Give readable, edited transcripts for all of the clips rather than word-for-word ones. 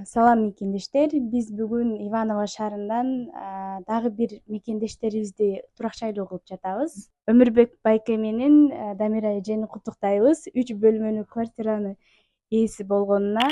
Салам мекендештер. Биз бүгүн Иваново шаарынан дагы бир мекендештерибизди турак-жайлуу кылып жатабыз. Өмүрбек байке менен Дамира эжени куттуктайбыз 3 бөлмөлүү квартиранын ээси болгонуна.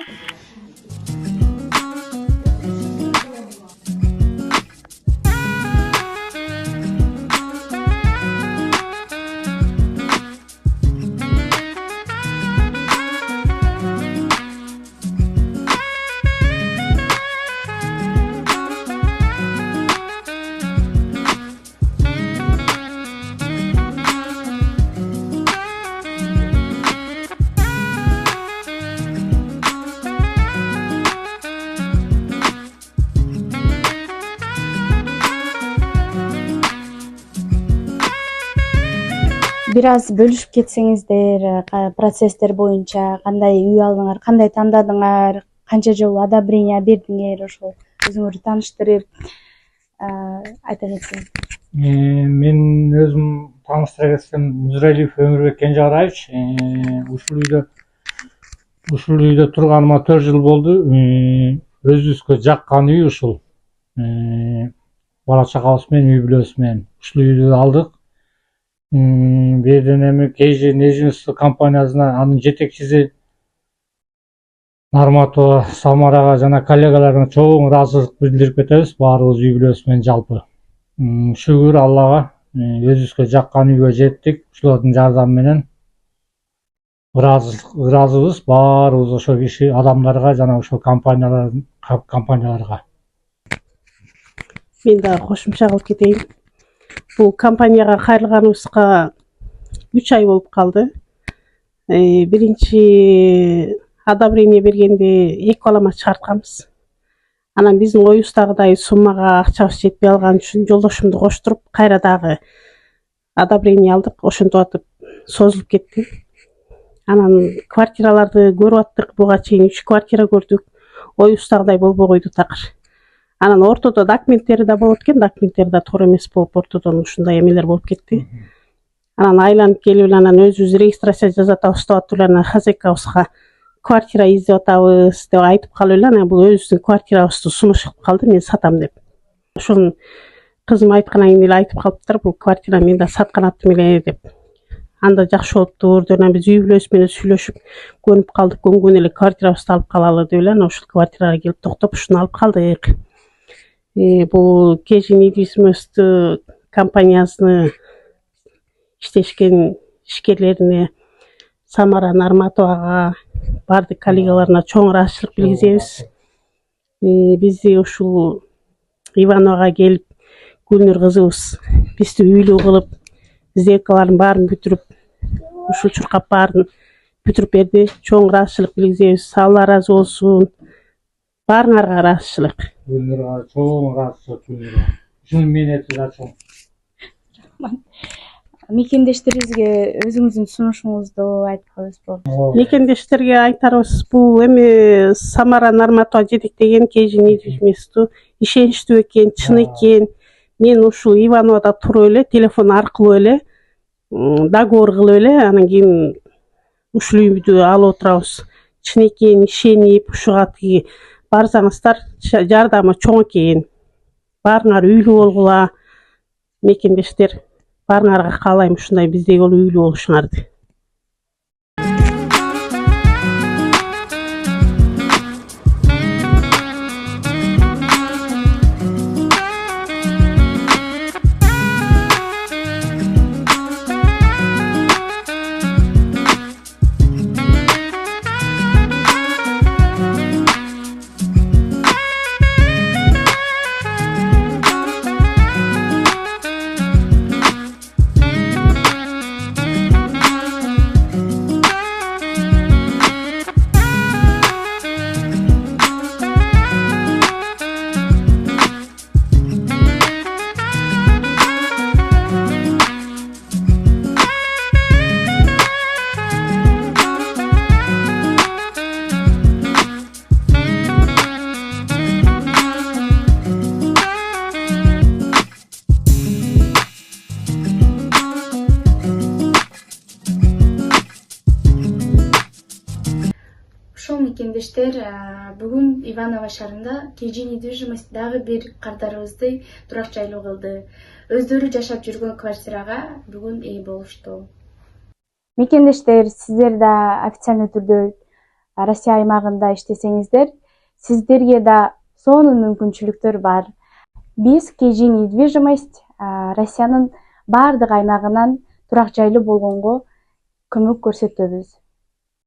Бир аз бөлүшүп кетсеңиздер, процесстер боюнча кандай үй алдыңар, кандай тандадыңар, канча жолу одобрение бердиңер, ошол өзүңөрдү тааныштырып айта кетсеңиздер. Мен өзүм тааныштыра кетсем, Нуралиев Өмүрбек Кенжегараевич. Ушул үйдө турганыма 4 жыл болду. Өзүбүзгө жаккан үй ушул. Бала чагабыз менен, үй бүлөбүз менен ушул үйдү алдык. Бирден эми KG недвижимость компаниясына анын жетекчиси Нарматова Самарага жана коллегаларына чоң ыраазычылык билдирип кетебиз, баарыбыз үй бүлөбүз менен жалпы. Шүгүр Аллага, өзүбүзгө жаккан үйгө жеттик. Ушулардын жардамы менен ыраазыбыз баарыбыз ошо киши адамдарга жана ошол компанияларга. Мен да кошумча кылып кетейин. Бул компанияга кайрылганыбызга 3 ай болуп калды. Биринчи одобрение бергенде 2 балама чыгартканбыз. Анан биздин оюбуздагыдай суммага акчабыз жетпей алган үчүн жолдошумду коштуруп кайра дагы одобрение алдык. Ошентип атып созулуп кетти. Анан квартираларды көрүп аттык. Буга чейин 3 квартира көрдүк. Оюбуздагыдай болбой койду такыр. Анан ортодо документтери да болот экен, документтери да туура эмес болуп, ортодон ушундай эмелер болуп кетти. Анан айланып келип эле анан өзүбүз регистрация жасап атабыз деп атып эле анан хозяйкабызга квартира издеп атабыз деп айтып калып эле анан бул өзүбүздүн квартирабызды сунуш кылып калды, мен сатам деп. Ошону кызым айткандан кийин эле айтып калыптыр, бул квартираны мен да саткан аттым эле деп. Анда жакшы болуптур деп анан биз үй бүлөбүз менен сүйлөшүп көнүп калдык, көнгөн эле квартирабызды алып калалы деп эле анан ушул квартирага келип токтоп ушуну алып калдык. Бул KG недвижимость компаниясыны иштешкен ишкерлерине, Самара Нарматовага, бардык коллегаларына чоң ыраазычылык билгизебиз. Бизди ушул Иванового келип, Гүлнур кызыбыз бизди үйлүү кылып, зеркаларын баарын бүтүрүп, ушул чуркап баарын бүтүрүп берди. Чоң ыраазычылык билгизебиз. Алла ыраазы болсун. Баарыңарга ыраазычылык. Гүлнурга чоң ыраазычылык Гүлнурга. Ушуну мен этип ачам. Мекендештерибизге өзүңүздүн сунушуңузду айтып коесузбу? Мекендештерге айтарыбыз бул эми Самара Нарматова жетектеген KG недвижимостьту ишеничтүү экен, чын экен. Мен ушул Ивановодо туруп эле телефон аркылуу эле договор кылып эле анан кийин ушул үйдү алып отурабыз. Чын экен, ишенип ушуга тиги барсаңыздар жардамы чоң экен. Баарыңар үйлүү болгула, мекендештер. Баарыңарга каалайм ушундай биздей болуп үйлүү болушуңарды. мекендештер, бүгүн Иваново шаарында KG недвижимость дагы бир кардарыбызды турак жайлоо кылды. Өздөрү жашап жүргөн квартирага бүгүн ээ болушту. Мекендештер, сиздер да официальный түрдө Россия аймагында иштесеңиздер, сиздерге да сонун мүмкүнчүлүктөр бар. Биз KG недвижимость Россиянын баардык аймагынан турак жайлуу болгонго көмөк көрсөтөбүз.